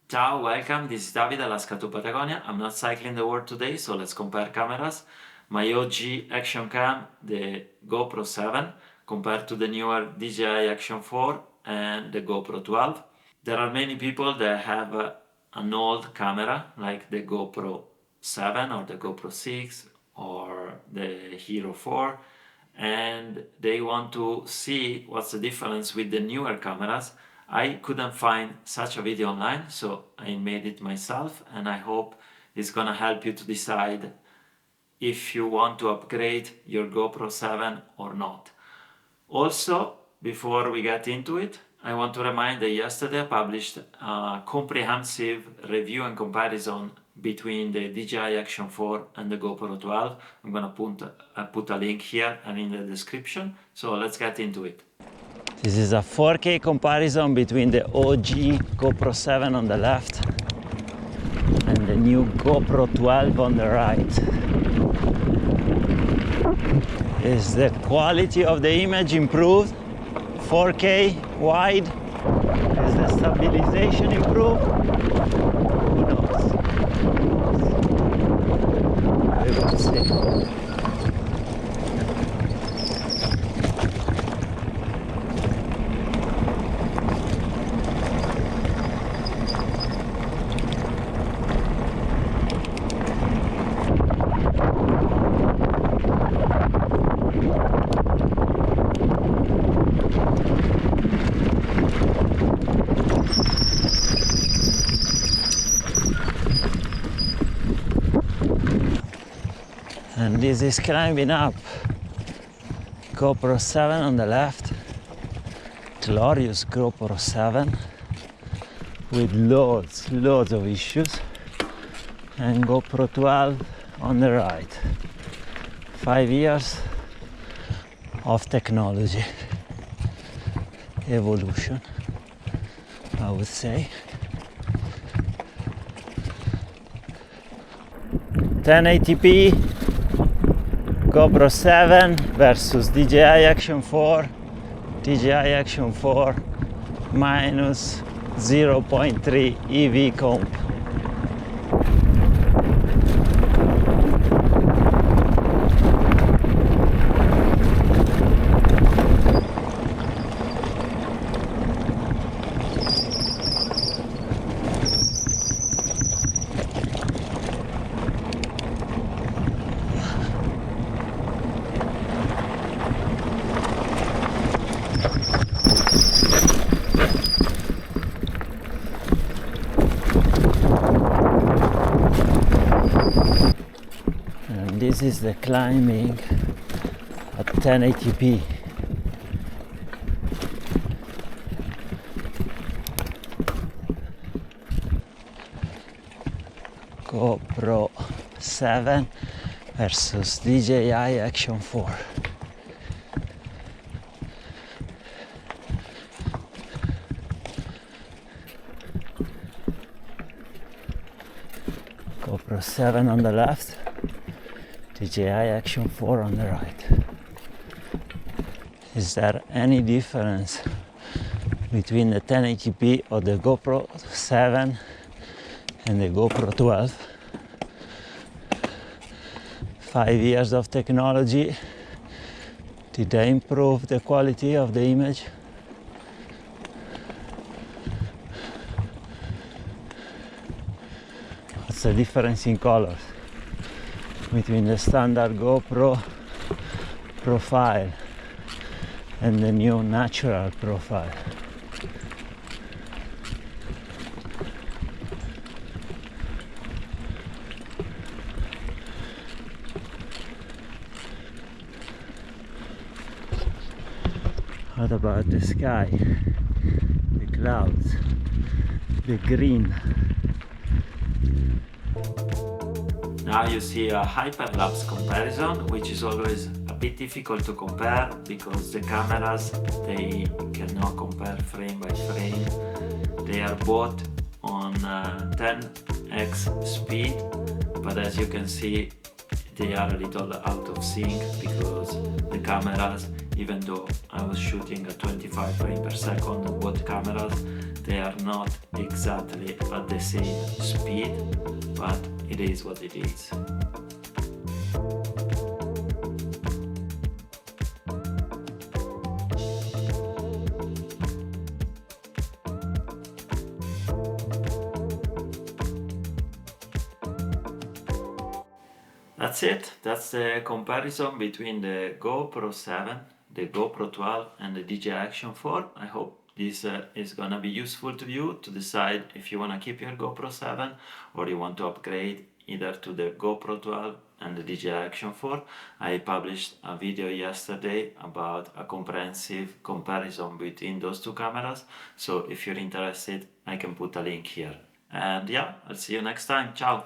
Ciao, welcome. This is Davide, Alaska to Patagonia. I'm not cycling the world today, so let's compare cameras. My OG action cam, the GoPro 7, compared to the newer DJI Action 4 and the GoPro 12. There are many people that have an old camera like the GoPro 7 or the GoPro 6 or the Hero 4, and they want to see what's the difference with the newer cameras. I couldn't find such a video online, so I made it myself, and I hope it's gonna help you to decide if you want to upgrade your GoPro 7 or not. Also, before we get into it, I want to remind that yesterday I published a comprehensive review and comparison between the DJI Action 4 and the GoPro 12. I'm gonna put a link here and in the description, so let's get into it. This is a 4K comparison between the OG GoPro 7 on the left and the new GoPro 12 on the right. Is the quality of the image improved? 4K wide? Is the stabilization improved? Who knows? We will see. And this is climbing up. GoPro 7 on the left, glorious GoPro 7 with loads of issues, and GoPro 12 on the right. 5 years of technology evolution, I would say. 1080p GoPro 7 versus DJI Action 4. DJI Action 4 minus 0.3 EV comp. This is the climbing at 1080p. GoPro 7 versus DJI Action 4. GoPro 7 on the left, DJI Action 4 on the right. Is there any difference between the 1080p of the GoPro 7 and the GoPro 12? 5 years of technology. Did they improve the quality of the image? What's the difference in colors between the standard GoPro profile and the new natural profile? What about the sky, the clouds, the green? Now you see a hyperlapse comparison, which is always a bit difficult to compare because the cameras, they cannot compare frame by frame. They are both on 10x speed, but as you can see, they are a little out of sync because the cameras, even though I was shooting at 25 frames per second on both cameras, they are not exactly at the same speed, but it is what it is. That's it. That's the comparison between the GoPro 7, the GoPro 12 and the DJI Action 4. I hope this is gonna be useful to you to decide if you wanna keep your GoPro 7 or you want to upgrade either to the GoPro 12 and the DJI Action 4. I published a video yesterday about a comprehensive comparison between those two cameras, so if you're interested I can put a link here. And yeah, I'll see you next time. Ciao!